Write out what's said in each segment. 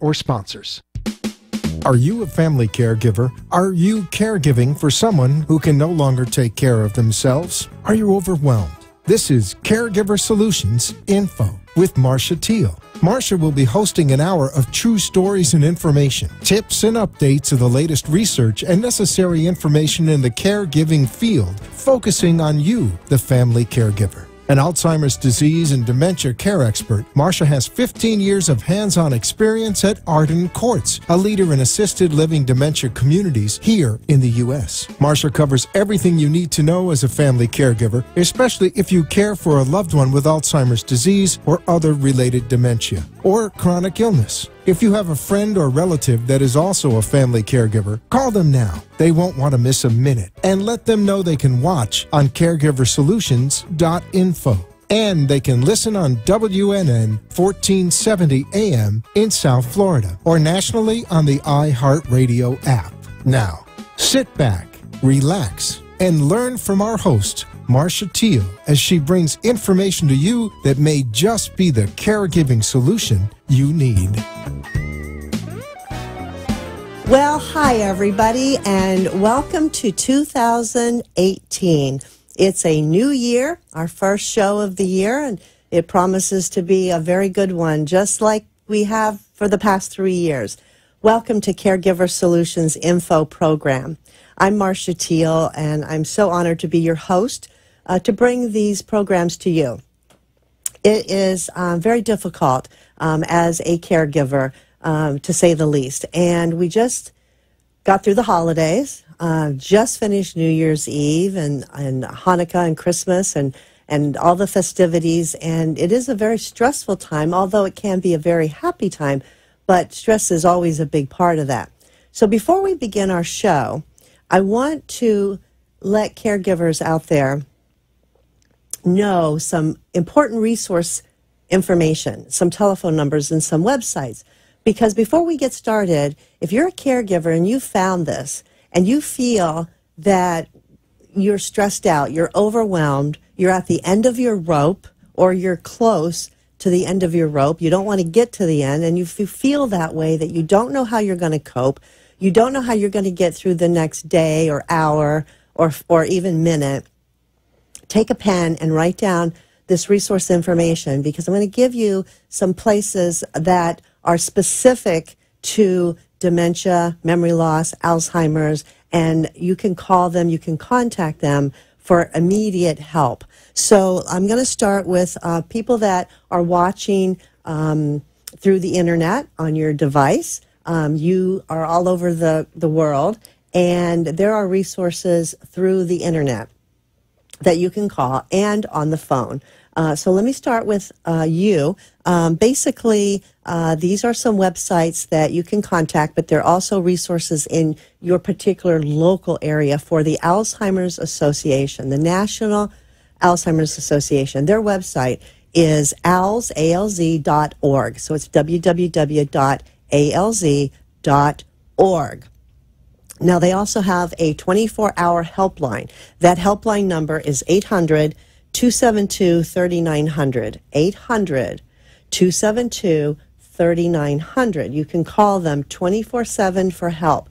or sponsors. Are you a family caregiver? Are you caregiving for someone who can no longer take care of themselves? Are you overwhelmed? This is Caregiver Solutions Info with Marcia Teal. Marcia will be hosting an hour of true stories and information, tips and updates of the latest research and necessary information in the caregiving field, focusing on you, the family caregiver. An Alzheimer's disease and dementia care expert, Marcia has 15 years of hands-on experience at Arden Courts, a leader in assisted living dementia communities here in the U.S. Marcia covers everything you need to know as a family caregiver, especially if you care for a loved one with Alzheimer's disease or other related dementia or chronic illness. If you have a friend or relative that is also a family caregiver, call them now. They won't want to miss a minute. And let them know they can watch on caregiversolutions.info. And they can listen on WNN 1470 AM in South Florida or nationally on the iHeartRadio app. Now, sit back, relax, and learn from our host, Marcia Teal, as she brings information to you that may just be the caregiving solution you need. Well, hi, everybody, and welcome to 2018. It's a new year, our first show of the year, and it promises to be a very good one, just like we have for the past 3 years. Welcome to Caregiver Solutions Info program. I'm Marcia Teal, and I'm so honored to be your host to bring these programs to you. It is very difficult as a caregiver, to say the least. And we just got through the holidays, just finished New Year's Eve and Hanukkah and Christmas and all the festivities. And it is a very stressful time, although it can be a very happy time. But stress is always a big part of that. So before we begin our show, I want to let caregivers out there know some important resource information, some telephone numbers and some websites. Because before we get started, if you're a caregiver and you found this and you feel that you're stressed out, you're overwhelmed, you're at the end of your rope or you're close to the end of your rope, you don't want to get to the end, and you feel that way, that you don't know how you're going to cope, you don't know how you're going to get through the next day or hour or even minute, take a pen and write down this resource information, because I'm going to give you some places that are specific to dementia, memory loss, Alzheimer's, and you can call them, you can contact them for immediate help. So I'm going to start with people that are watching through the internet on your device. You are all over the world, and there are resources through the internet that you can call and on the phone. So let me start with you. Basically, these are some websites that you can contact, but there are also resources in your particular local area for the Alzheimer's Association, the National Alzheimer's Association. Their website is alz.org. So it's www.alz.org. Now, they also have a 24-hour helpline. That helpline number is 800-272-3900. 800-272-3900. You can call them 24/7 for help,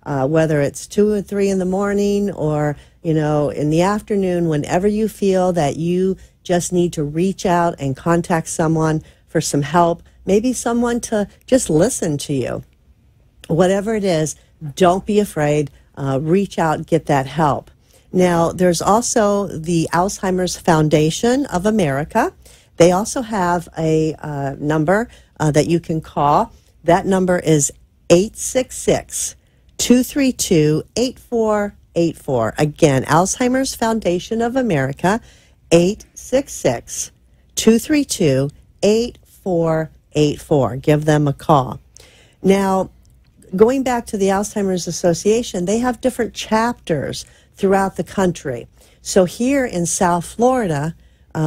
whether it's 2 or 3 in the morning or, in the afternoon, whenever you feel that you just need to reach out and contact someone for some help, maybe someone to just listen to you. Whatever it is, don't be afraid. Reach out, get that help. Now, there's also the Alzheimer's Foundation of America. They also have a number that you can call. That number is 866-232-8484. Again, Alzheimer's Foundation of America, 866-232-8484. Give them a call. Now, going back to the Alzheimer's Association, they have different chapters throughout the country. So here in South Florida,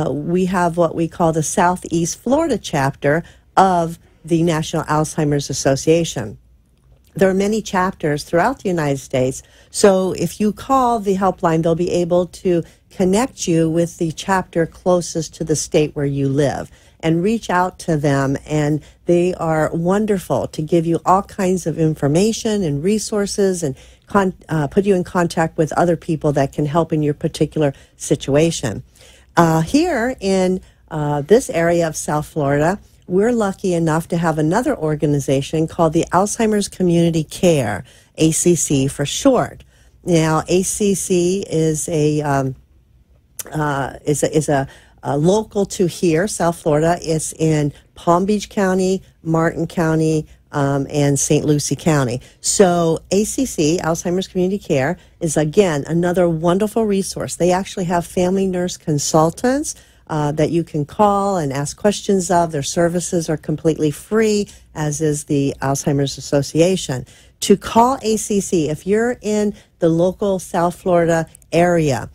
we have what we call the Southeast Florida chapter of the National Alzheimer's Association. There are many chapters throughout the United States, so if you call the helpline, they'll be able to connect you with the chapter closest to the state where you live. and reach out to them. And they are wonderful to give you all kinds of information and resources and put you in contact with other people that can help in your particular situation. Here in this area of South Florida, we're lucky enough to have another organization called the Alzheimer's Community Care, ACC for short. Now, ACC is a local to here, South Florida. It's in Palm Beach County, Martin County, and St. Lucie County. So ACC, Alzheimer's Community Care, is again another wonderful resource. They actually have family nurse consultants that you can call and ask questions of. Their services are completely free, as is the Alzheimer's Association. To call ACC, if you're in the local South Florida area,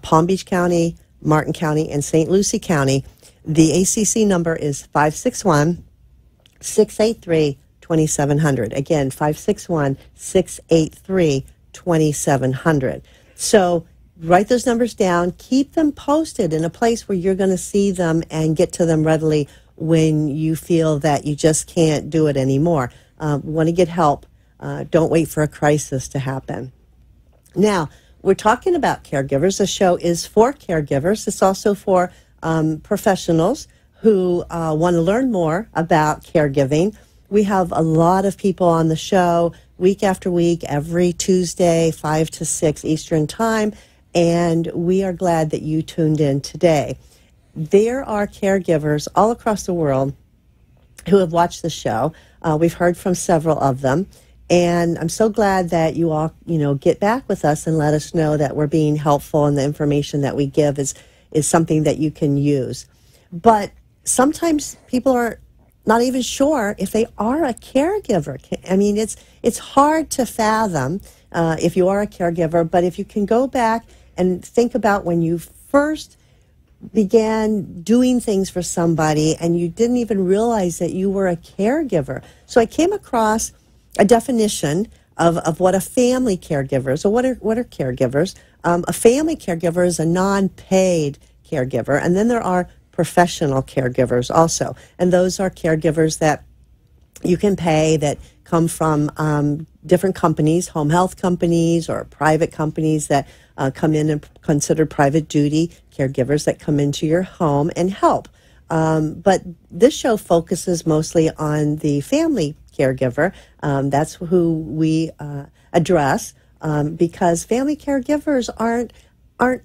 Palm Beach County, Martin County, and St. Lucie County, the ACC number is 561-683-2700. Again, 561-683-2700. So write those numbers down. Keep them posted in a place where you're going to see them and get to them readily when you feel that you just can't do it anymore. Want to get help. Don't wait for a crisis to happen. Now, we're talking about caregivers. The show is for caregivers. It's also for professionals who want to learn more about caregiving. We have a lot of people on the show week after week, every Tuesday, 5 to 6 Eastern Time, and we are glad that you tuned in today. There are caregivers all across the world who have watched the show. We've heard from several of them. And I'm so glad that you all, get back with us and let us know that we're being helpful and the information that we give is something that you can use. But sometimes people are not even sure if they are a caregiver. I mean, it's hard to fathom if you are a caregiver, but if you can go back and think about when you first began doing things for somebody and you didn't even realize that you were a caregiver. So I came across a definition of what a family caregiver is. So what are caregivers? A family caregiver is a non-paid caregiver, and then there are professional caregivers also, and those are caregivers that you can pay that come from different companies, home health companies or private companies that come in and consider private duty caregivers that come into your home and help. But this show focuses mostly on the family caregiver. That's who we address because family caregivers aren't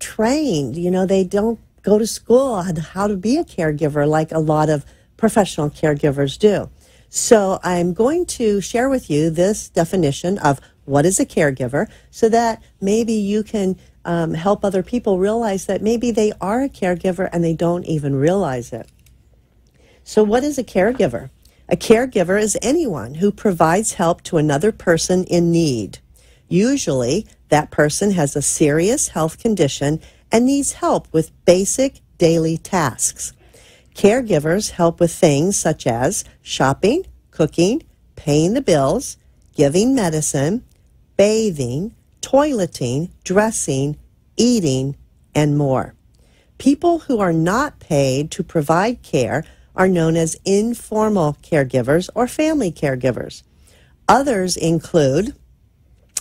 trained. They don't go to school on how to be a caregiver like a lot of professional caregivers do. So I'm going to share with you this definition of what is a caregiver so that maybe you can help other people realize that maybe they are a caregiver and they don't even realize it. So what is a caregiver? A caregiver is anyone who provides help to another person in need. Usually, that person has a serious health condition and needs help with basic daily tasks. Caregivers help with things such as shopping, cooking, paying the bills, giving medicine, bathing, toileting, dressing, eating, and more. People who are not paid to provide care are known as informal caregivers or family caregivers. Others include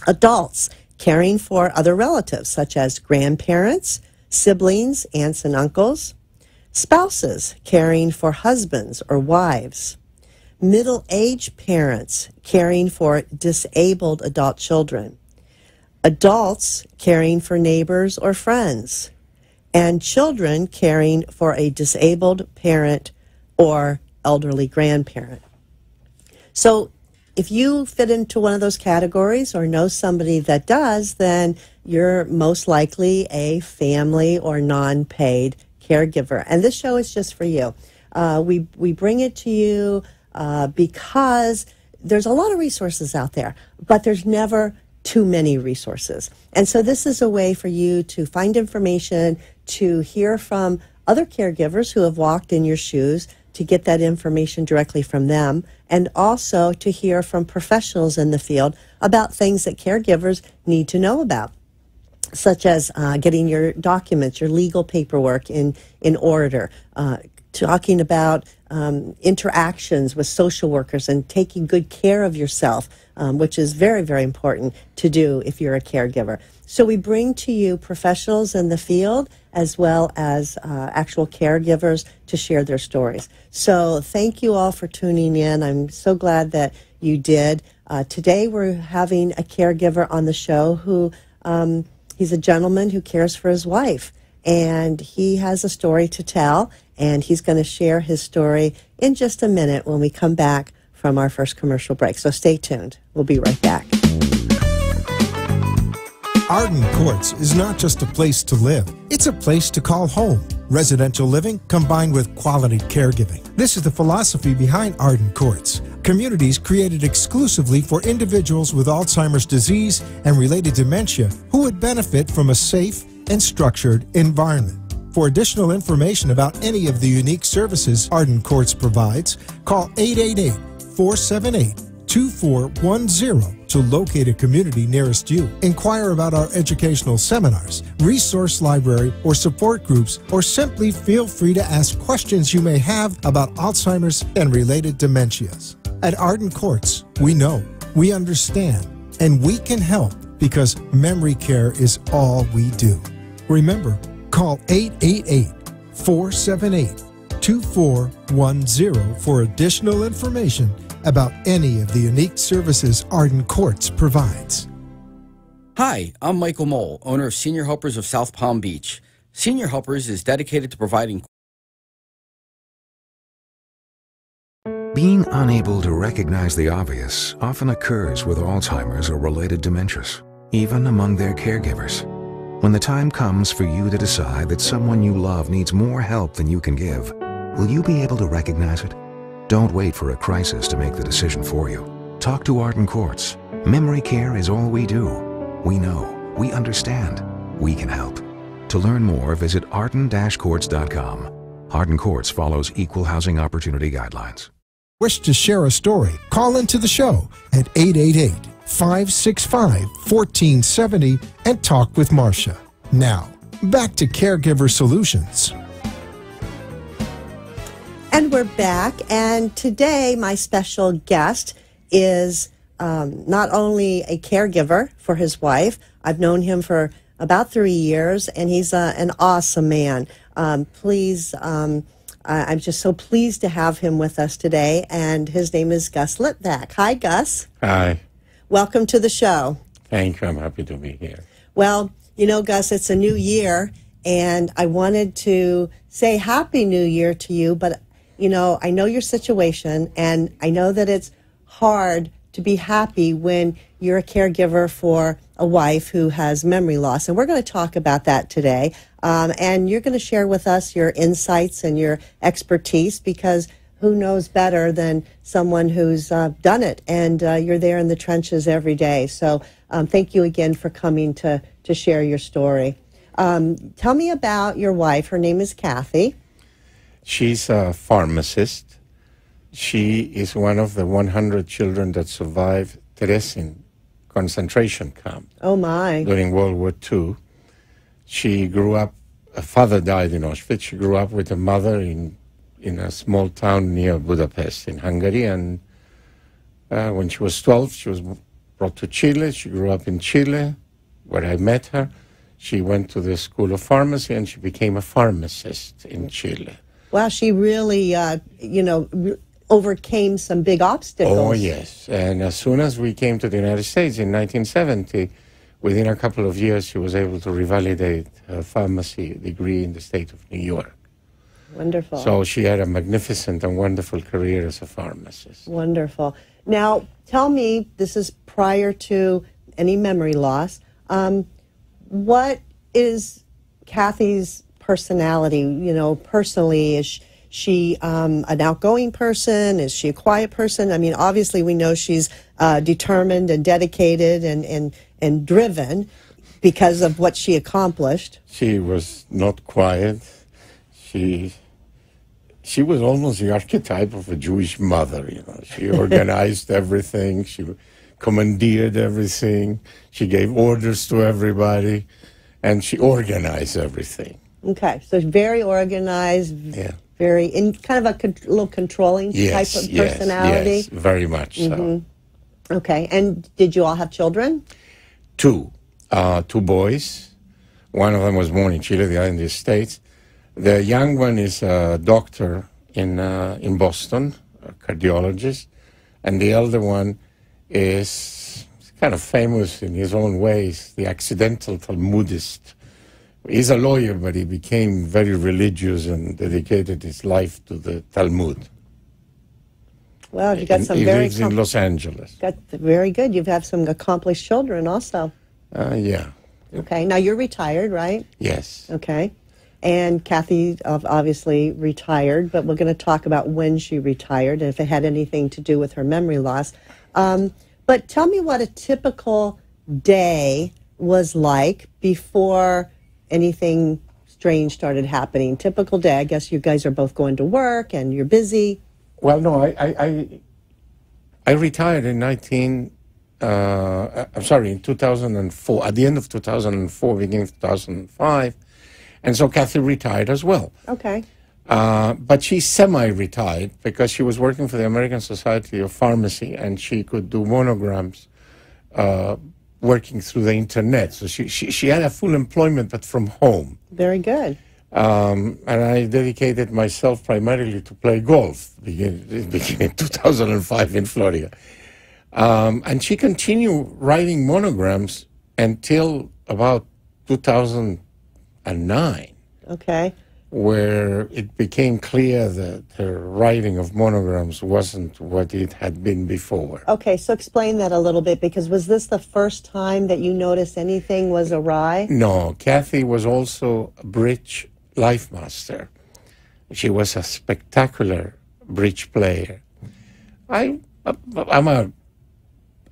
adults caring for other relatives, such as grandparents, siblings, aunts and uncles, spouses caring for husbands or wives, middle-aged parents caring for disabled adult children, adults caring for neighbors or friends, and children caring for a disabled parent or elderly grandparent. So if you fit into one of those categories or know somebody that does, then you're most likely a family or non-paid caregiver. And this show is just for you. We bring it to you because there's a lot of resources out there, but there's never too many resources. And so this is a way for you to find information, to hear from other caregivers who have walked in your shoes, to get that information directly from them, and also to hear from professionals in the field about things that caregivers need to know about, such as getting your documents, your legal paperwork in order, talking about interactions with social workers and taking good care of yourself, which is very, very important to do if you're a caregiver. So we bring to you professionals in the field as well as actual caregivers to share their stories. So thank you all for tuning in. I'm so glad that you did. Today we're having a caregiver on the show who he's a gentleman who cares for his wife, and he has a story to tell, and he's going to share his story in just a minute when we come back from our first commercial break. So stay tuned. We'll be right back. Arden Courts is not just a place to live, it's a place to call home. Residential living combined with quality caregiving. This is the philosophy behind Arden Courts. Communities created exclusively for individuals with Alzheimer's disease and related dementia who would benefit from a safe and structured environment. For additional information about any of the unique services Arden Courts provides, call 888-478-2410 to locate a community nearest you. Inquire about our educational seminars, resource library, or support groups, or simply feel free to ask questions you may have about Alzheimer's and related dementias. At Arden Courts, we know, we understand, and we can help because memory care is all we do. Remember, call 888-478-2410 for additional information about any of the unique services Arden Courts provides. Hi, I'm Michael Mole, owner of Senior Helpers of South Palm Beach. Senior Helpers is dedicated to providing. Being unable to recognize the obvious often occurs with Alzheimer's or related dementias, even among their caregivers. When the time comes for you to decide that someone you love needs more help than you can give, will you be able to recognize it? Don't wait for a crisis to make the decision for you. Talk to Arden Courts. Memory care is all we do. We know, we understand, we can help. To learn more, visit arden-courts.com. Arden Courts follows equal housing opportunity guidelines. Wish to share a story? Call into the show at 888-565-1470 and talk with Marcia. Now, back to Caregiver Solutions. And we're back, and today my special guest is not only a caregiver for his wife. I've known him for about 3 years, and he's an awesome man. I'm just so pleased to have him with us today, and his name is Gus Litvak. Hi, Gus. Hi. Welcome to the show. Thank you. I'm happy to be here. Well, you know, Gus, it's a new year, and I wanted to say Happy New Year to you, but you know, I know your situation, and I know that it's hard to be happy when you're a caregiver for a wife who has memory loss. And we're going to talk about that today. And you're going to share with us your insights and your expertise, because who knows better than someone who's done it, and you're there in the trenches every day. So thank you again for coming to share your story. Tell me about your wife. Her name is Kathy. She's a pharmacist. She is one of the 100 children that survived Terezin concentration camp. Oh, my. During World War II. She grew up, her father died in Auschwitz. She grew up with a mother in a small town near Budapest in Hungary. And when she was 12, she was brought to Chile. She grew up in Chile, where I met her. She went to the School of Pharmacy, and she became a pharmacist in Chile. Wow, she really, overcame some big obstacles. Oh, yes. And as soon as we came to the United States in 1970, within a couple of years, she was able to revalidate her pharmacy degree in the state of New York. Wonderful. So she had a magnificent and wonderful career as a pharmacist. Wonderful. Now, tell me, this is prior to any memory loss, what is Kathy's personality, personally? Is she an outgoing person? Is she a quiet person? I mean, obviously we know she's determined and dedicated and driven because of what she accomplished. She was not quiet. She was almost the archetype of a Jewish mother, She organized everything. She commandeered everything. She gave orders to everybody, and she organized everything. Okay, so very organized, yeah. kind of a little controlling type of personality. Yes, very much so. Okay, and did you all have children? Two boys. One of them was born in Chile, the other in the States. The young one is a doctor in Boston, a cardiologist, and the elder one is kind of famous in his own ways, the accidental Talmudist. He's a lawyer, but he became very religious and dedicated his life to the Talmud. Well, you got some he very lives in Los Angeles. Very good. You have some accomplished children also. Yeah. Okay. Now you're retired, right? Yes. Okay. And Kathy obviously retired, but we're going to talk about when she retired and if it had anything to do with her memory loss. But tell me what a typical day was like before anything strange started happening. Typical day. I guess you guys are both going to work and you're busy. Well, no, I retired in in 2004, at the end of 2004, beginning of 2005. And so Kathy retired as well. Okay. But she's semi-retired because she was working for the American Society of Pharmacy and she could do monograms working through the internet. So she had a full employment, but from home. Very good. And I dedicated myself primarily to play golf, beginning in 2005 in Florida. And she continued writing monograms until about 2009. Okay. Where it became clear that her writing of monograms wasn't what it had been before. Okay, so explain that a little bit, because was this the first time that you noticed anything was awry? No, Kathy was also a bridge life master. She was a spectacular bridge player. I'm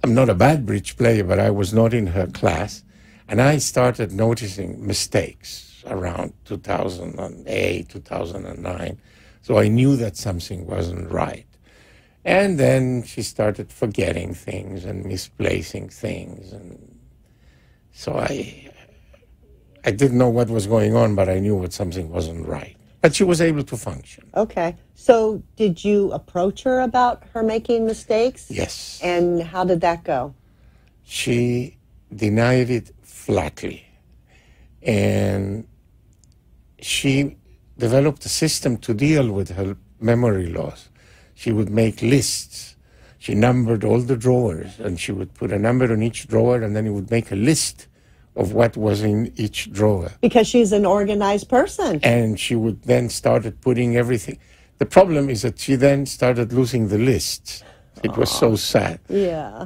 not a bad bridge player, but I was not in her class, and I started noticing mistakes around 2008, 2009. So I knew that something wasn't right. And then she started forgetting things and misplacing things. And so I didn't know what was going on, but I knew that something wasn't right. But she was able to function. Okay. So did you approach her about her making mistakes? Yes. And how did that go? She denied it flatly. And she developed a system to deal with her memory loss. She would make lists. She numbered all the drawers, and she would put a number on each drawer, and then it would make a list of what was in each drawer. Because she's an organized person. And she would then started putting everything. The problem is that she then started losing the lists. It was so sad. Yeah.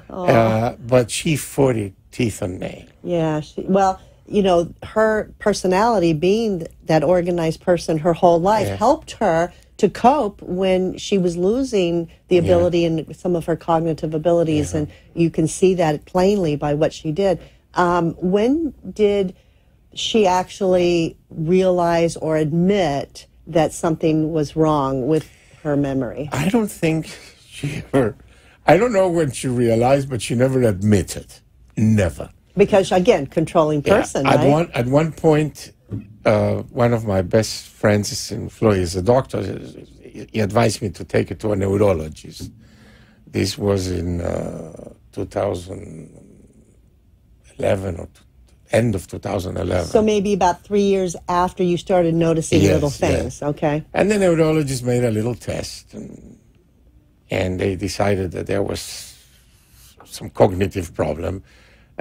But she fought it teeth and nail. Yeah. Well, you know, her personality, being that organized person her whole life, helped her to cope when she was losing the ability and some of her cognitive abilities. And you can see that plainly by what she did. When did she actually realize or admit that something was wrong with her memory? I don't think she ever, I don't know when she realized, but she never admitted. Never. Because, again, controlling person, right? At one point, one of my best friends in Florida is a doctor. He advised me to take it to a neurologist. This was in 2011 or end of 2011. So maybe about 3 years after you started noticing little things, okay? And the neurologist made a little test, and they decided that there was some cognitive problem.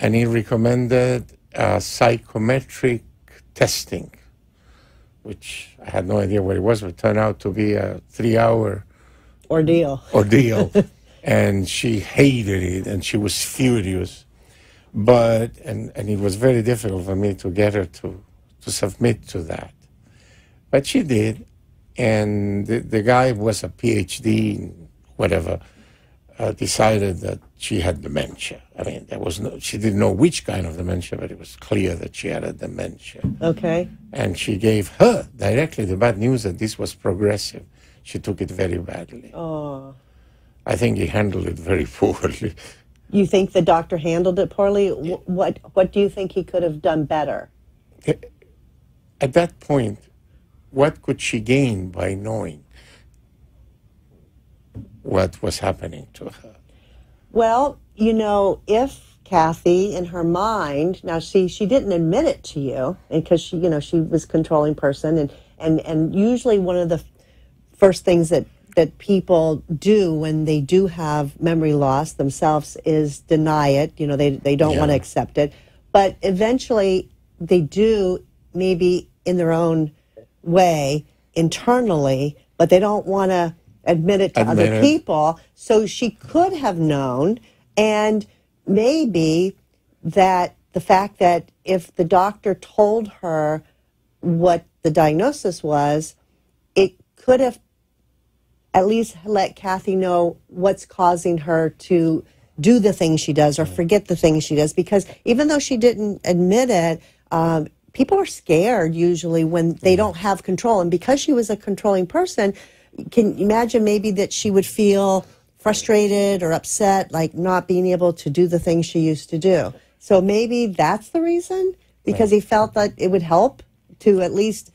And he recommended psychometric testing, which I had no idea what it was, but it turned out to be a 3-hour ordeal. And she hated it, and she was furious. But, and it was very difficult for me to get her to submit to that. But she did, and the guy was a PhD in whatever, decided that she had dementia. I mean, she didn't know which kind of dementia, but it was clear that she had a dementia. Okay. And she gave her directly the bad news that this was progressive. She took it very badly. Oh. I think he handled it very poorly. You think the doctor handled it poorly? What do you think he could have done better? At that point, what could she gain by knowing what was happening to her? Well, you know, if Kathy, in her mind, now she didn't admit it to you, and because she, you know, she was a controlling person, and usually one of the first things that people do when they do have memory loss themselves is deny it. You know, they don't want to accept it, but eventually they do, maybe in their own way internally, but they don't want to admit it to other people. So she could have known, and maybe that the fact that if the doctor told her what the diagnosis was, it could have at least let Kathy know what's causing her to do the things she does or forget the things she does. Because even though she didn't admit it, people are scared usually when they don't have control. And because she was a controlling person, can you imagine maybe that she would feel frustrated or upset, like not being able to do the things she used to do. So maybe that's the reason, because he felt that it would help to at least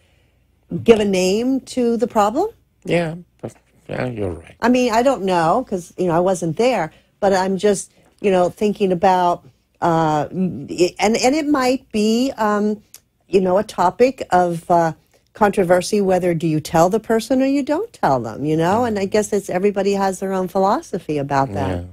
give a name to the problem? Yeah, you're right. I mean, I don't know, because, you know, I wasn't there, but I'm just, you know, thinking about, and it might be, you know, a topic of controversy, whether do you tell the person or you don't tell them, you know, and I guess it's everybody has their own philosophy about that. Yeah.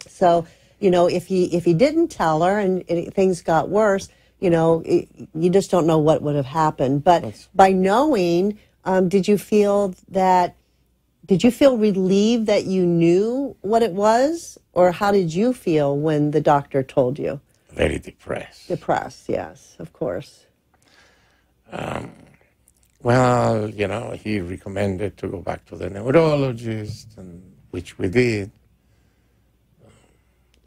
So, you know, if he didn't tell her and things got worse, you know, you just don't know what would have happened. But by knowing, did you feel relieved that you knew what it was? Or how did you feel when the doctor told you? Very depressed. Depressed, yes, of course. Well, you know, he recommended to go back to the neurologist, which we did.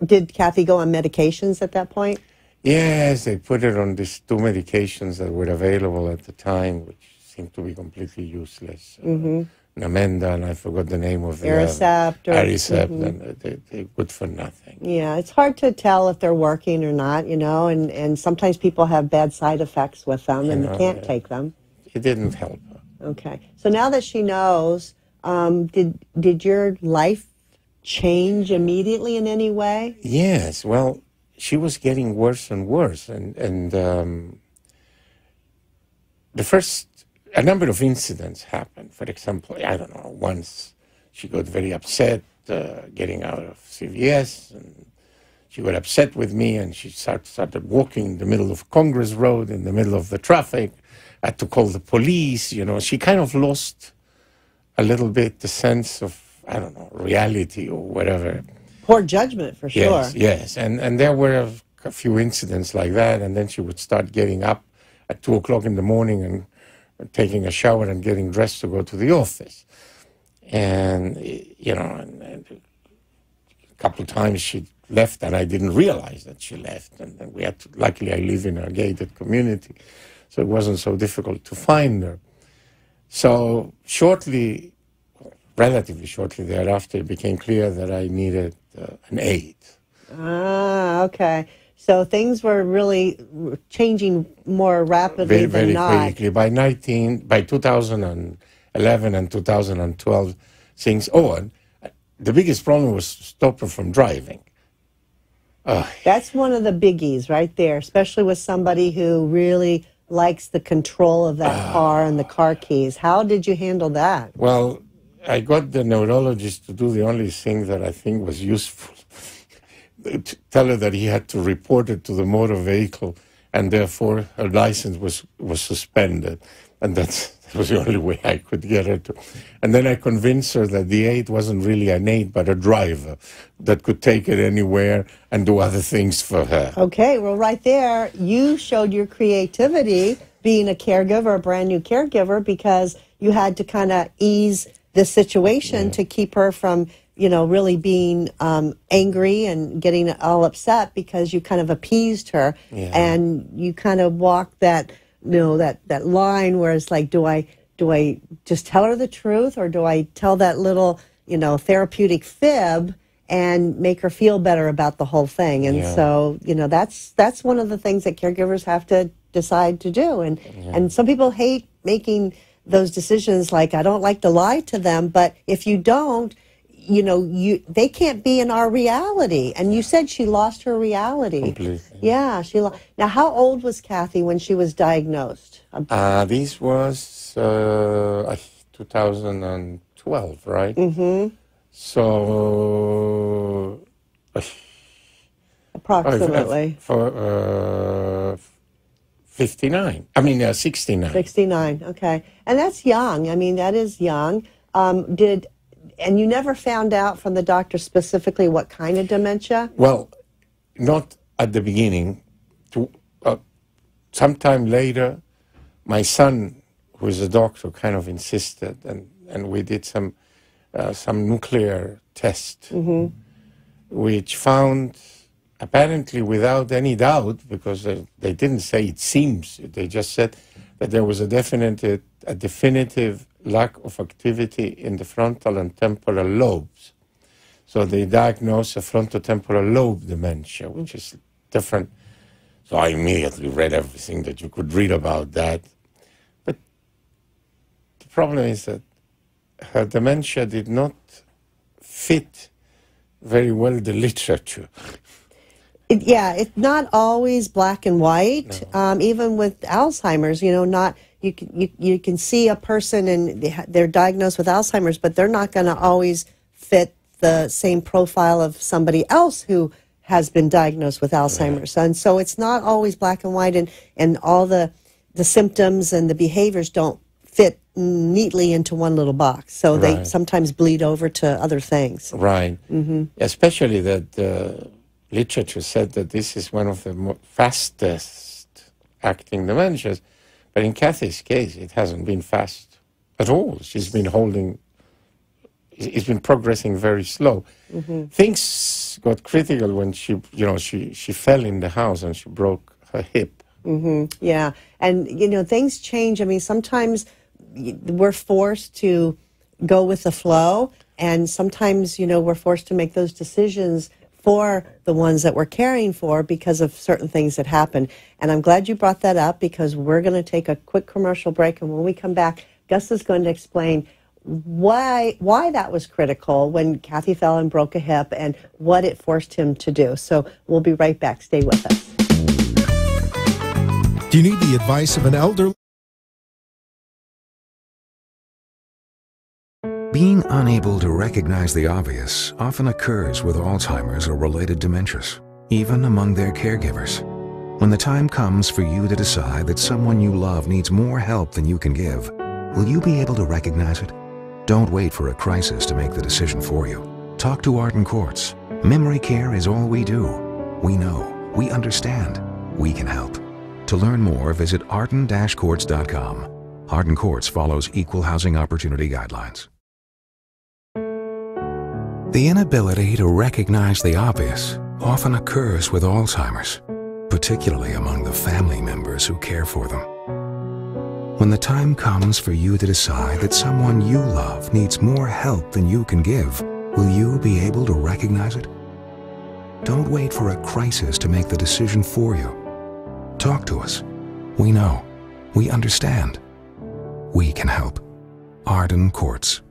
Did Kathy go on medications at that point? Yes, they put her on these two medications that were available at the time, which seemed to be completely useless. Namenda, and I forgot the name of the Aricept. And they're good for nothing. Yeah, it's hard to tell if they're working or not, you know, and sometimes people have bad side effects with them, and you can't take them. It didn't help her. Okay. So now that she knows, did your life change immediately in any way? Yes. Well, she was getting worse and worse. And a number of incidents happened. For example, I don't know, once she got very upset getting out of CVS, and she got upset with me, and she started walking in the middle of Congress Road, in the middle of the traffic. I had to call the police, you know. She kind of lost a little bit the sense of, I don't know, reality or whatever. Poor judgment, for sure. Yes. And there were a few incidents like that, and then she would start getting up at 2 o'clock in the morning and taking a shower and getting dressed to go to the office. And, you know, and a couple of times she left, and I didn't realize that she left. And we had to, luckily I live in a gated community, so it wasn't so difficult to find her. So relatively shortly thereafter, it became clear that I needed an aide. Ah, okay. So things were really changing more rapidly than not. Very quickly. By 2011 and 2012, things. And the biggest problem was to stop her from driving. That's one of the biggies right there, especially with somebody who really likes the control of that car and the car keys. How did you handle that? Well, I got the neurologist to do the only thing that I think was useful. To tell her that he had to report it to the motor vehicle, and therefore her license was suspended. And that was the only way I could get her to. And then I convinced her that the aide wasn't really an aide, but a driver that could take it anywhere and do other things for her. Okay, well, right there, you showed your creativity being a caregiver, a brand new caregiver, because you had to kind of ease the situation to keep her from, you know, really being angry and getting all upset, because you kind of appeased her and you kind of walked that, you know, that line where it's like, do I just tell her the truth, or do I tell that little, you know, therapeutic fib and make her feel better about the whole thing? And so, you know, that's one of the things that caregivers have to decide to do. And some people hate making those decisions like, I don't like to lie to them, but if you don't, they can't be in our reality. And you said she lost her reality. Completely. Yeah, Now, how old was Kathy when she was diagnosed? This was 2012, right? Mm-hmm. So... Approximately. 59. 69. 69, okay. And that's young. I mean, that is young. And you never found out from the doctor specifically what kind of dementia? Well, not at the beginning. Sometime later, my son, who is a doctor, kind of insisted, and we did some nuclear test, which found, apparently without any doubt, because they didn't say it seems, they just said that there was a definitive lack of activity in the frontal and temporal lobes. So they diagnosed a frontotemporal lobe dementia, which is different. So I immediately read everything that you could read about that. But the problem is that her dementia did not fit very well the literature. It's not always black and white. No. Even with Alzheimer's, you can see a person and they're diagnosed with Alzheimer's, but they're not going to always fit the same profile of somebody else who has been diagnosed with Alzheimer's. Right. And so it's not always black and white, and all the symptoms and the behaviors don't fit neatly into one little box. So they sometimes bleed over to other things. Right. Mm-hmm. Especially that literature said that this is one of the fastest acting dementias. But in Kathy's case, it hasn't been fast at all. She's been it's been progressing very slow. Mm-hmm. Things got critical when she fell in the house and she broke her hip. Mm-hmm. Yeah. And, things change. I mean, sometimes we're forced to go with the flow, and sometimes, we're forced to make those decisions for the ones that we're caring for because of certain things that happen. And I'm glad you brought that up, because we're going to take a quick commercial break, and when we come back, Gus is going to explain why that was critical when Kathy fell and broke a hip and what it forced him to do. So we'll be right back. Stay with us. Do you need the advice of an elder? Being unable to recognize the obvious often occurs with Alzheimer's or related dementias, even among their caregivers. When the time comes for you to decide that someone you love needs more help than you can give, will you be able to recognize it? Don't wait for a crisis to make the decision for you. Talk to Arden Courts. Memory care is all we do. We know, we understand, we can help. To learn more, visit arden-courts.com. Arden Courts follows equal housing opportunity guidelines. The inability to recognize the obvious often occurs with Alzheimer's, particularly among the family members who care for them. When the time comes for you to decide that someone you love needs more help than you can give, will you be able to recognize it? Don't wait for a crisis to make the decision for you. Talk to us. We know. We understand. We can help. Arden Courts.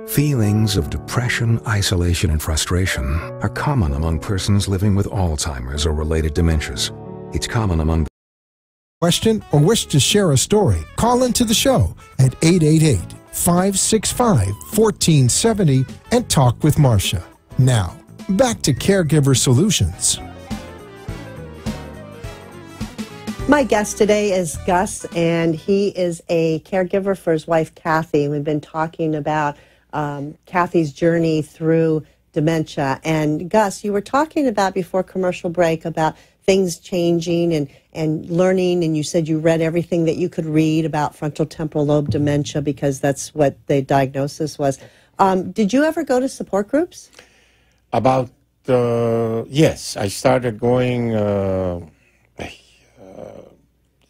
Feelings of depression, isolation, and frustration are common among persons living with Alzheimer's or related dementias. It's common among question or wish to share a story, call into the show at 888-565-1470 and talk with Marcia. Now, back to Caregiver Solutions. My guest today is Gus, and he is a caregiver for his wife, Kathy. We've been talking about Kathy's journey through dementia. And Gus, you were talking about before commercial break about things changing and learning, and you said you read everything that you could read about frontal temporal lobe dementia because that's what the diagnosis was. Did you ever go to support groups? Yes, I started going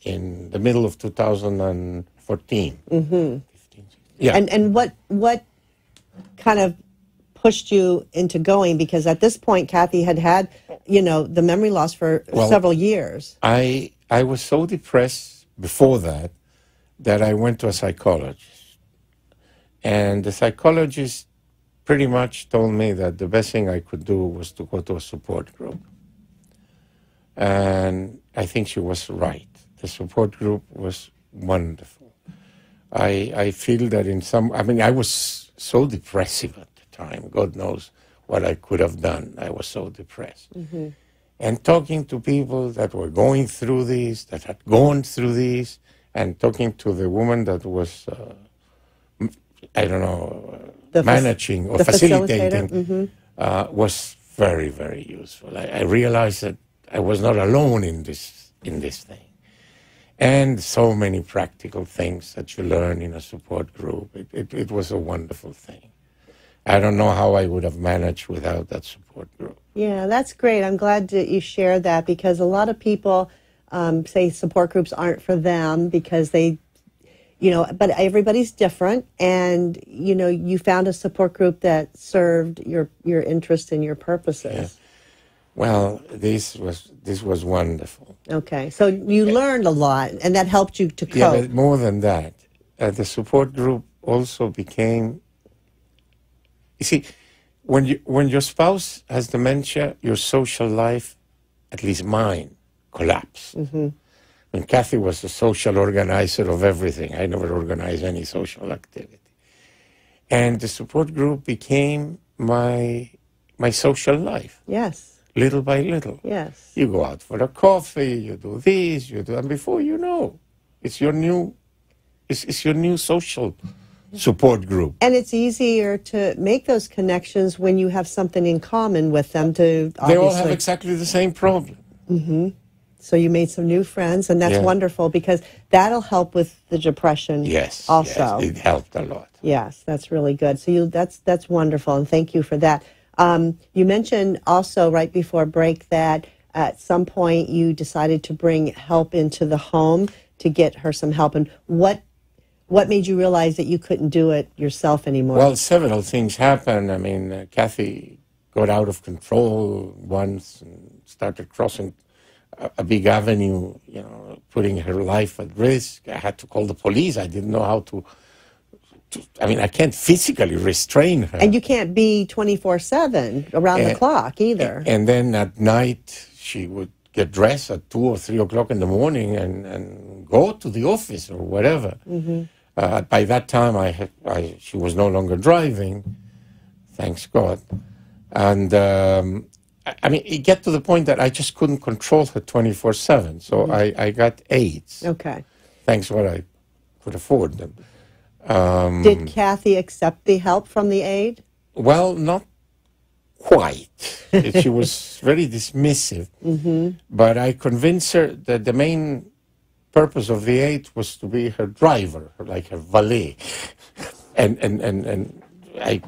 in the middle of 2014. Mm-hmm. Yeah. And what kind of pushed you into going? Because at this point, Kathy had the memory loss for several years. I was so depressed before that I went to a psychologist. And the psychologist pretty much told me that the best thing I could do was to go to a support group. And I think she was right. The support group was wonderful. I feel that I was so depressive at the time. God knows what I could have done. I was so depressed. Mm-hmm. And talking to people that were going through this, that had gone through this, and talking to the woman that was, managing or facilitating, mm-hmm. Was very, very useful. I realized that I was not alone in this thing. And so many practical things that you learn in a support group. It was a wonderful thing. I don't know how I would have managed without that support group. Yeah, that's great. I'm glad that you shared that, because a lot of people say support groups aren't for them because they, but everybody's different. And, you found a support group that served your interest and your purposes. Yeah. Well, this was wonderful. Okay, so you learned a lot, and that helped you to cope. Yeah, but more than that, the support group also became. You see, when your spouse has dementia, your social life, at least mine, collapsed. Mm-hmm. And Kathy was the social organizer of everything. I never organized any social activity, and the support group became my social life. Yes. Little by little. Yes. You go out for a coffee, you do this, and before you know, it's your new social support group. And it's easier to make those connections when you have something in common with them to They all have exactly the same problem. Mm-hmm. So you made some new friends, and that's wonderful, because that'll help with the depression. Yes. Also. Yes, it helped a lot. Yes, that's really good. So that's wonderful, and thank you for that. You mentioned also right before break that at some point you decided to bring help into the home to get her some help. And what made you realize that you couldn't do it yourself anymore? Well, several things happened. I mean, Kathy got out of control once and started crossing a big avenue, putting her life at risk. I had to call the police. I didn't know how to I can't physically restrain her. And you can't be 24/7 around the clock either. And then at night, she would get dressed at 2 or 3 o'clock in the morning and go to the office or whatever. Mm-hmm. By that time, she was no longer driving, thanks God. And it got to the point that I just couldn't control her 24/7. So mm-hmm. I got aides. Okay. Thanks what I could afford them. Did Kathy accept the help from the aide? Well, not quite. She was very dismissive. Mm-hmm. But I convinced her that the main purpose of the aide was to be her driver, like her valet. And I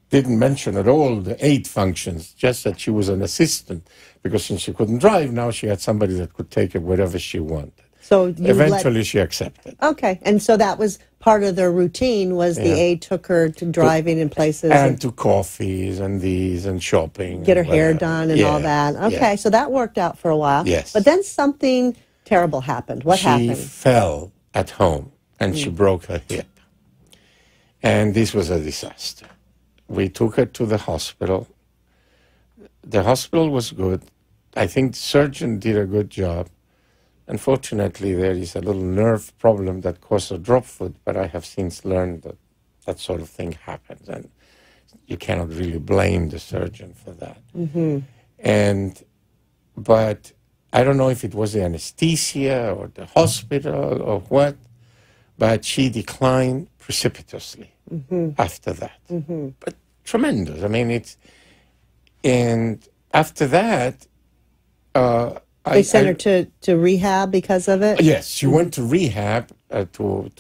didn't mention at all the aide functions, just that she was an assistant, because since she couldn't drive, now she had somebody that could take her wherever she wanted. So eventually she accepted. Okay, and so that was part of their routine, was the aide took her to driving in places. And to coffees and these and shopping. Get her hair done and all that. Okay, so that worked out for a while. Yes. But then something terrible happened. What happened? She fell at home and she broke her hip. And this was a disaster. We took her to the hospital. The hospital was good. I think the surgeon did a good job. Unfortunately, there is a little nerve problem that caused a drop foot, but I have since learned that that sort of thing happens, and you cannot really blame the surgeon for that. Mm-hmm. But I don't know if it was the anesthesia or the hospital or what, but she declined precipitously after that. Mm-hmm. But tremendous. And after that, they sent her to rehab because of it? Yes, she went to rehab to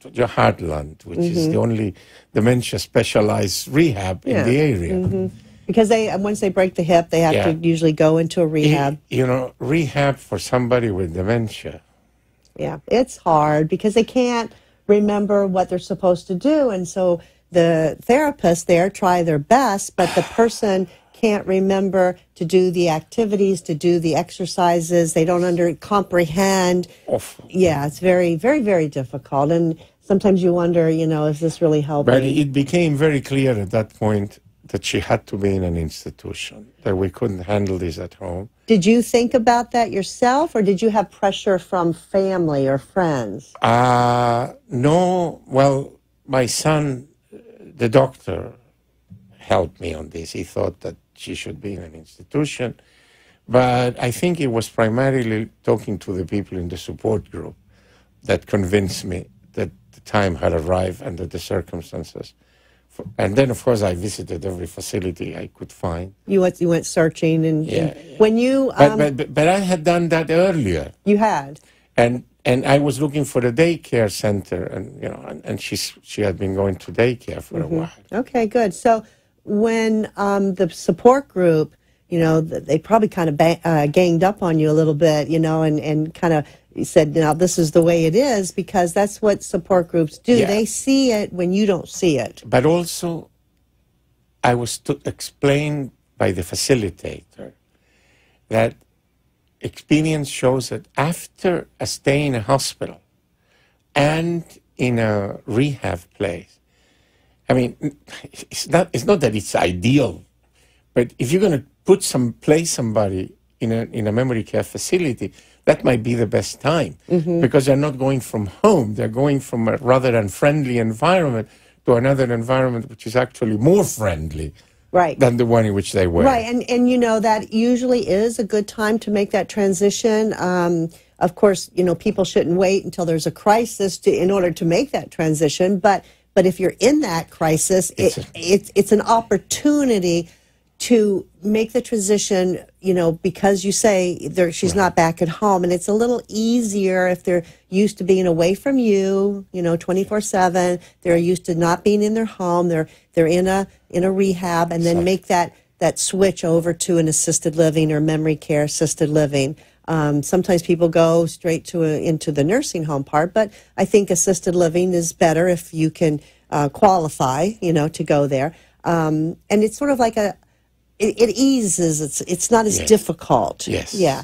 Heartland, which is the only dementia-specialized rehab in the area. Mm-hmm. Because once they break the hip, they have to usually go into a rehab. Rehab for somebody with dementia. Yeah, it's hard because they can't remember what they're supposed to do. And so the therapists there try their best, but the person can't remember to do the activities, to do the exercises. They don't comprehend. Awful. Yeah, it's very, very, very difficult. And sometimes you wonder, is this really helping? But it became very clear at that point that she had to be in an institution, that we couldn't handle this at home. Did you think about that yourself, or did you have pressure from family or friends? No. Well, my son, the doctor, helped me on this. He thought that she should be in an institution. But I think it was primarily talking to the people in the support group that convinced me that the time had arrived under the circumstances. And then, of course, I visited every facility I could find. You went searching, and when you but I had done that earlier. You had, and I was looking for a daycare center, and she had been going to daycare for a while. Okay, good. So when the support group, they probably kind of ganged up on you a little bit, and kind of said, now this is the way it is, because that's what support groups do. Yeah. They see it when you don't see it. But also, I was explained by the facilitator that experience shows that after a stay in a hospital and in a rehab place, I mean, it's not that it's ideal, but if you're going to place somebody in a memory care facility, that might be the best time, because they're not going from home. They're going from a rather unfriendly environment to another environment which is actually more friendly than the one in which they were. Right, and that usually is a good time to make that transition. Of course, people shouldn't wait until there's a crisis in order to make that transition, but if you're in that crisis, it's an opportunity to make the transition, because you say she's not back at home, and it's a little easier if they're used to being away from you, 24/7. They're used to not being in their home. They're in a rehab, and then make that switch over to an assisted living or memory care assisted living. Sometimes people go straight into the nursing home part, but I think assisted living is better if you can qualify, to go there. And it's sort of like it eases. It's not as difficult. Yes. Yeah.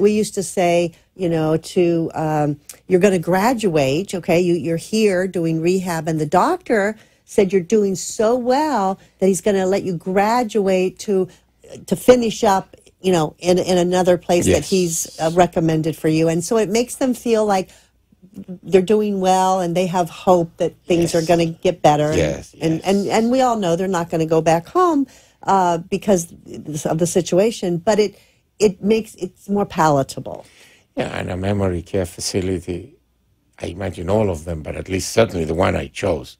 We used to say, you're going to graduate. Okay. You're here doing rehab, and the doctor said you're doing so well that he's going to let you graduate to finish up, in another place that he's recommended for you. And so it makes them feel like they're doing well, and they have hope that things are going to get better. And we all know they're not going to go back home because of the situation, but it makes it more palatable. Yeah, and a memory care facility, I imagine all of them, but at least certainly the one I chose,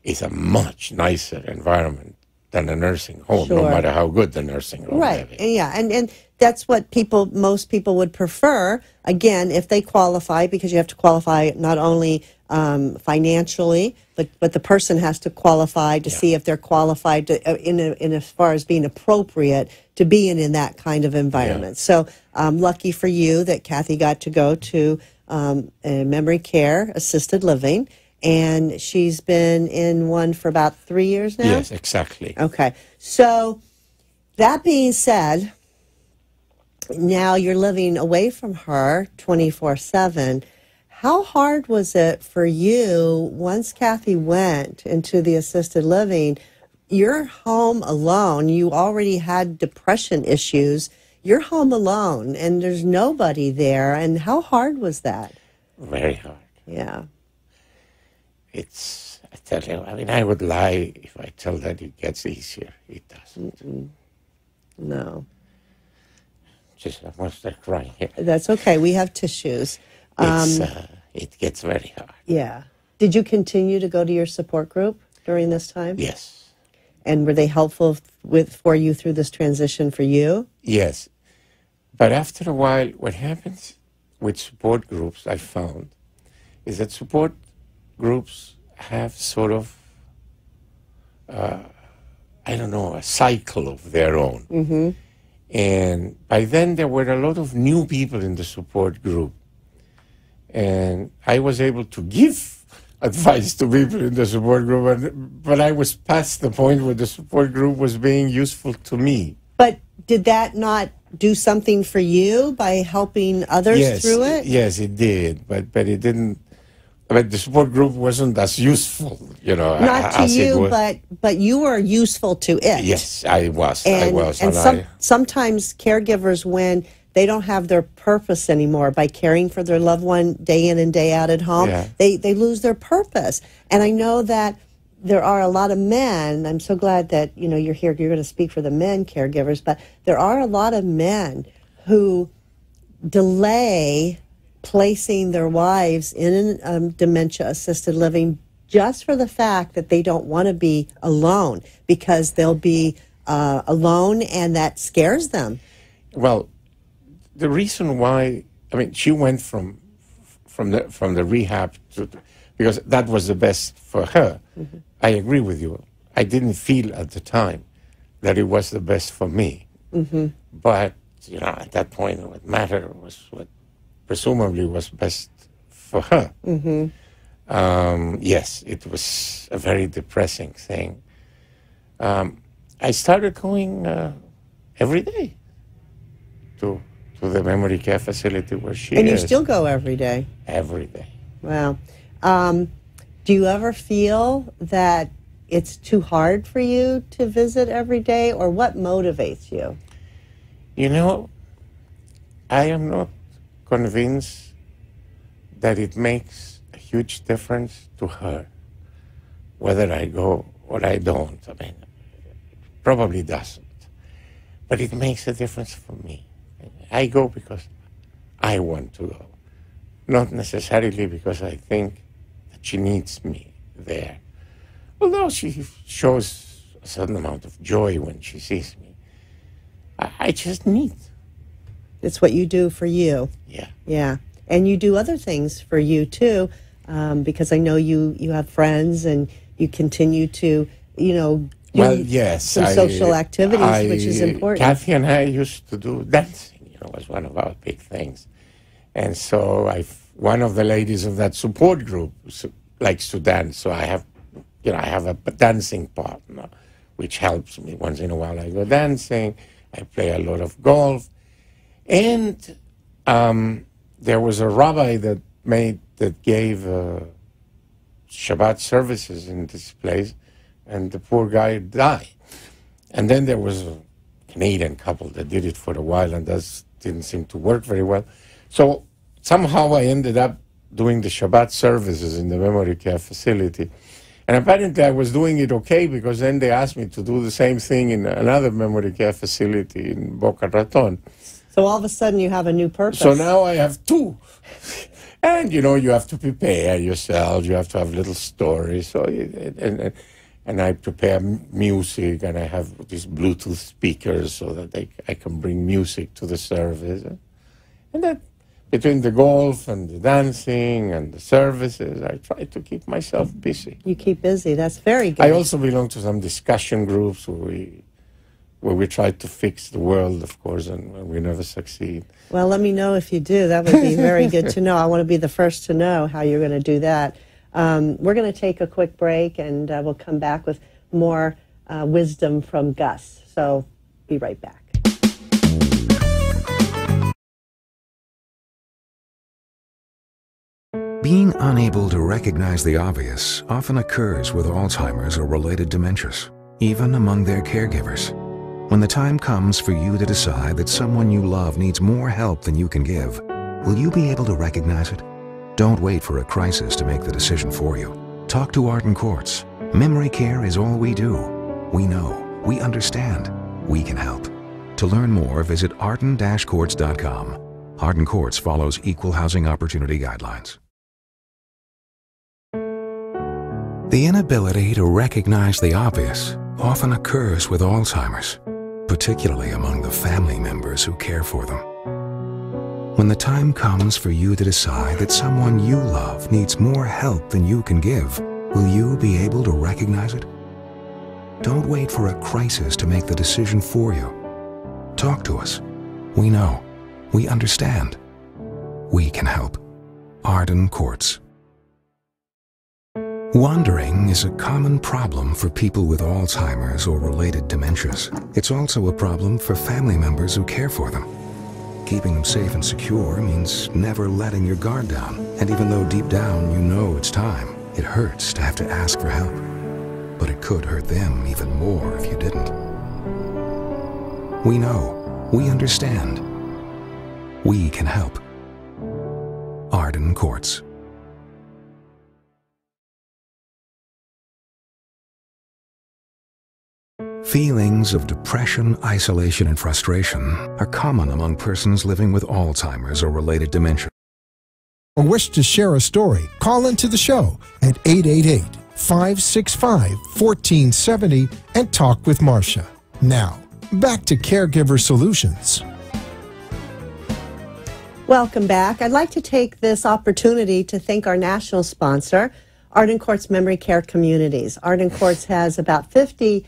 is a much nicer environment than a nursing home, no matter how good the nursing home may be. Yeah, and that's what most people would prefer, again, if they qualify, because you have to qualify not only financially, but the person has to qualify to see if they're qualified in as far as being appropriate to be in that kind of environment. So lucky for you that Kathy got to go to a memory care assisted living, and she's been in one for about 3 years now? Yes, exactly. Okay. So that being said, now you're living away from her 24/7. How hard was it for you once Kathy went into the assisted living? You're home alone. You already had depression issues. You're home alone, and there's nobody there. And how hard was that? Very hard. Yeah. I tell you, I would lie if I tell that it gets easier. It doesn't. No. Just, I must start crying here. That's okay. We have tissues. It gets very hard. Yeah. Did you continue to go to your support group during this time? Yes. And were they helpful for you through this transition for you? Yes. But after a while, what happens with support groups, I found, is that support groups have sort of, a cycle of their own. Mm-hmm. And by then, there were a lot of new people in the support group. And I was able to give advice to people in the support group, but I was past the point where the support group was being useful to me. But did that not do something for you by helping others through it? Yes, it did, but it didn't. But the support group wasn't as useful, Not to as it you, was. but you were useful to it. Yes, I was. Sometimes caregivers, when they don't have their purpose anymore by caring for their loved one day in and day out at home, they lose their purpose. And I know that there are a lot of men. I'm so glad that you're here. You're going to speak for the men caregivers, but there are a lot of men who delay placing their wives in dementia-assisted living just for the fact that they don't want to be alone, because they'll be alone and that scares them. Well, the reason why, she went from the rehab because that was the best for her. Mm-hmm. I agree with you. I didn't feel at the time that it was the best for me. Mm-hmm. But, at that point, what mattered was what presumably was best for her. Mm-hmm. Yes, it was a very depressing thing. I started going every day to the memory care facility where she is. And you still go every day? Every day. Wow. Do you ever feel that it's too hard for you to visit every day, or what motivates you? I am not convinced that it makes a huge difference to her whether I go or I don't. Probably doesn't. But it makes a difference for me. I go because I want to go, not necessarily because I think that she needs me there. Although she shows a certain amount of joy when she sees me. I just need. It's what you do for you. Yeah. Yeah. And you do other things for you, too, because I know you have friends and you continue to, do some social activities, which is important. Kathy and I used to do dancing, was one of our big things. And so one of the ladies of that support group likes to dance, so I have a dancing partner, which helps me. Once in a while I go dancing, I play a lot of golf. And there was a rabbi that gave Shabbat services in this place, and the poor guy died. And then there was a Canadian couple that did it for a while, and that didn't seem to work very well. So somehow I ended up doing the Shabbat services in the memory care facility. And apparently I was doing it okay, because then they asked me to do the same thing in another memory care facility in Boca Raton. So all of a sudden you have a new purpose. So now I have two. And, you have to prepare yourself. You have to have little stories. So, and I prepare music, and I have these Bluetooth speakers so that I can bring music to the service. And that, between the golf and the dancing and the services, I try to keep myself busy. You keep busy. That's very good. I also belong to some discussion groups where we try to fix the world, of course, and we never succeed. Well, let me know if you do. That would be very good to know. I want to be the first to know how you're going to do that. We're going to take a quick break, and we'll come back with more wisdom from Gus. So be right back. Being unable to recognize the obvious often occurs with Alzheimer's or related dementias, even among their caregivers. When the time comes for you to decide that someone you love needs more help than you can give, will you be able to recognize it? Don't wait for a crisis to make the decision for you. Talk to Arden Courts. Memory care is all we do. We know, we understand, we can help. To learn more, visit arden-courts.com. Arden Courts follows equal housing opportunity guidelines. The inability to recognize the obvious often occurs with Alzheimer's, particularly among the family members who care for them. When the time comes for you to decide that someone you love needs more help than you can give, will you be able to recognize it? Don't wait for a crisis to make the decision for you. Talk to us. We know, we understand, we can help. Arden Courts. Wandering is a common problem for people with Alzheimer's or related dementias. It's also a problem for family members who care for them. Keeping them safe and secure means never letting your guard down. And even though deep down you know it's time, it hurts to have to ask for help. But it could hurt them even more if you didn't. We know. We understand. We can help. Arden Courts. Feelings of depression, isolation, and frustration are common among persons living with Alzheimer's or related dementia. Or wish to share a story, call into the show at 888-565-1470 and talk with Marcia. Now, back to Caregiver Solutions. Welcome back. I'd like to take this opportunity to thank our national sponsor, Arden Courts Memory Care Communities. Arden Courts has about 50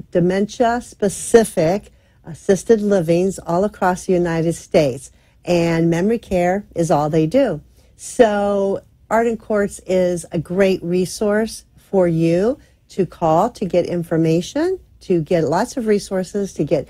dementia-specific assisted livings all across the United States, and memory care is all they do. So Arden Courts is a great resource for you to call, to get information, to get lots of resources, to get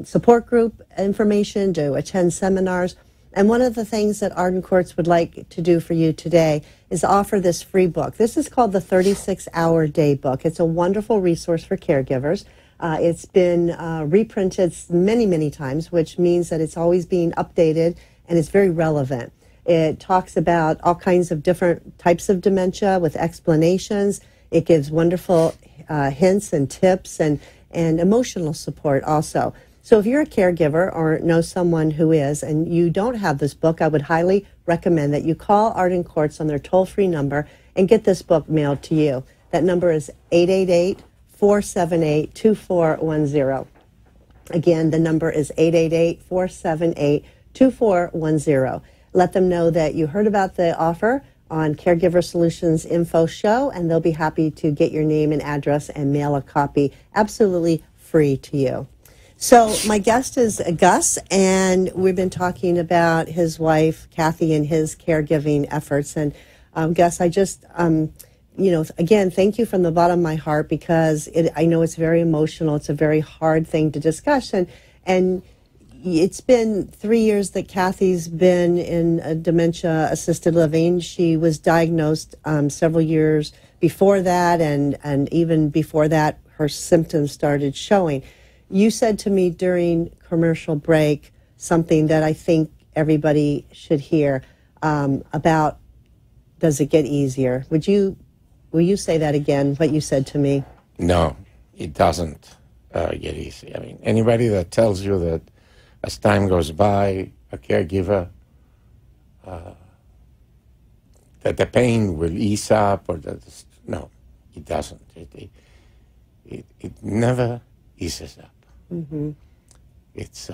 support group information, to attend seminars. And one of the things that Arden Courts would like to do for you today is offer this free book. This is called the 36-Hour Day Book. It's a wonderful resource for caregivers. It's been reprinted many, many times, which means that it's always being updated and it's very relevant. It talks about all kinds of different types of dementia with explanations. It gives wonderful hints and tips and emotional support also. So if you're a caregiver or know someone who is and you don't have this book, I would highly recommend that you call Arden Courts on their toll-free number and get this book mailed to you. That number is 888-478-2410. Again, the number is 888-478-2410. Let them know that you heard about the offer on Caregiver Solutions Info Show, and they'll be happy to get your name and address and mail a copy absolutely free to you. So my guest is Gus, and we've been talking about his wife, Kathy, and his caregiving efforts. And Gus, I just, again, thank you from the bottom of my heart, because I know it's very emotional. It's a very hard thing to discuss. And it's been 3 years that Kathy's been in a dementia-assisted living. She was diagnosed several years before that, and even before that, her symptoms started showing. You said to me during commercial break something that I think everybody should hear about, does it get easier? Will you say that again, what you said to me? No, it doesn't get easy. I mean, anybody that tells you that as time goes by, a caregiver, that the pain will ease up, or that, no, it doesn't. It never eases up. Mm-hmm. It's,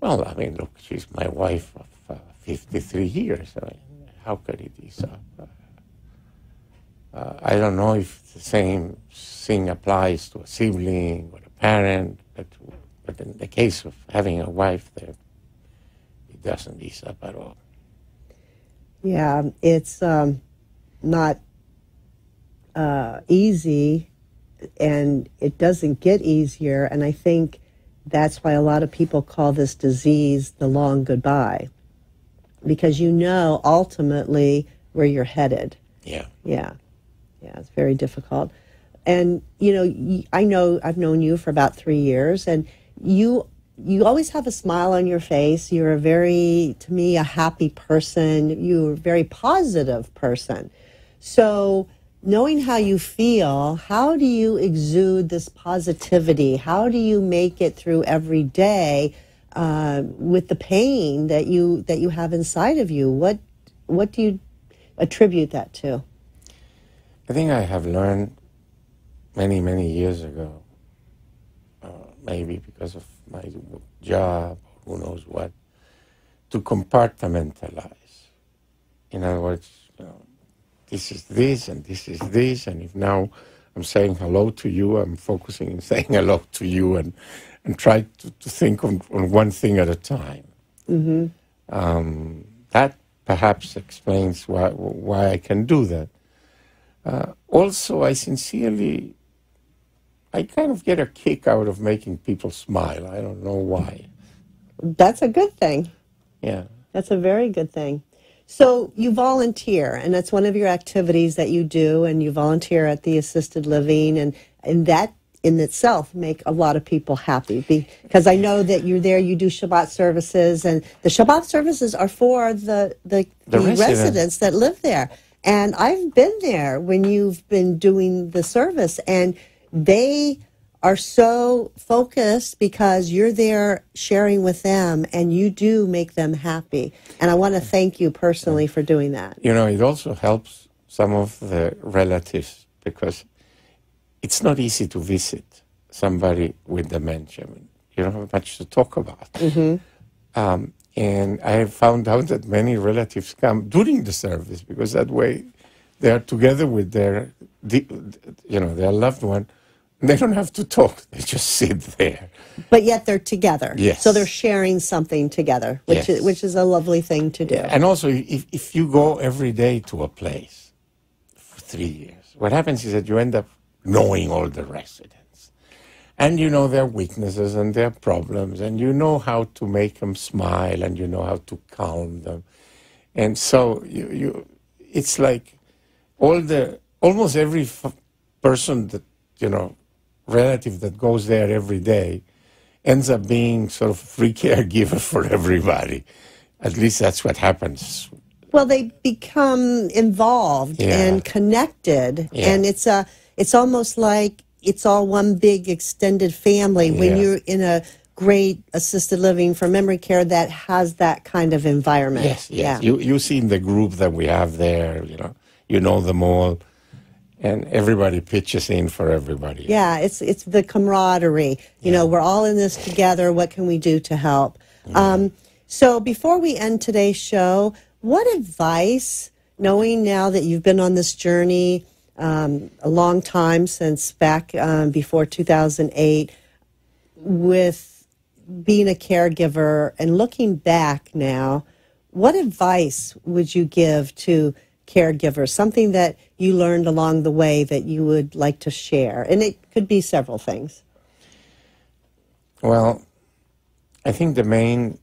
well, I mean, look, she's my wife of 53 years. I mean, how could it ease up? I don't know if the same thing applies to a sibling or a parent, but in the case of having a wife, it doesn't ease up at all. Yeah, it's not easy, and it doesn't get easier, and I think that's why a lot of people call this disease the long goodbye, because you know ultimately where you're headed. Yeah. Yeah, it's very difficult. And, I know I've known you for about 3 years, and you always have a smile on your face. You're to me, a happy person. You're a very positive person. So knowing how you feel, how do you exude this positivity? How do you make it through every day with the pain that you have inside of you? What do you attribute that to? I think I have learned many, many years ago, maybe because of my job, who knows what, to compartmentalize. In other words, this is this, and this is this, and if now I'm saying hello to you, I'm focusing on saying hello to you, and try to think on one thing at a time. Mm-hmm. That perhaps explains why I can do that. Also, I kind of get a kick out of making people smile. I don't know why. That's a good thing. Yeah. That's a very good thing. So you volunteer, and that's one of your activities that you do, and you volunteer at the assisted living, and that in itself make a lot of people happy, because I know that you're there, you do Shabbat services, and the Shabbat services are for the residents that live there. And I've been there when you've been doing the service, and they are so focused because you're there sharing with them, and you do make them happy. And I want to thank you personally for doing that. You know, it also helps some of the relatives, because it's not easy to visit somebody with dementia. I mean, you don't have much to talk about. Mm-hmm. And I have found out that many relatives come during the service, because that way they are together with their loved one. They don't have to talk. They just sit there. But yet they're together. Yes. So they're sharing something together, which is a lovely thing to do. And also, if you go every day to a place for 3 years, what happens is that you end up knowing all the residents. And you know their weaknesses and their problems, and you know how to make them smile, and you know how to calm them. And so it's like almost every person that, relative that goes there every day ends up being sort of free caregiver for everybody. At least that's what happens. Well, they become involved and connected, and it's almost like it's all one big extended family when you're in a great assisted living for memory care that has that kind of environment. Yes. You see in the group that we have there, you know them all. And everybody pitches in for everybody. Yeah, it's the camaraderie. You know, we're all in this together. What can we do to help? So before we end today's show, what advice, knowing now that you've been on this journey a long time, since back before 2008, with being a caregiver and looking back now, what advice would you give to caregivers, something that you learned along the way that you would like to share? And it could be several things. Well, I think the main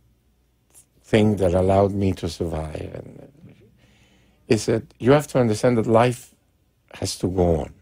thing that allowed me to survive is that you have to understand that life has to go on.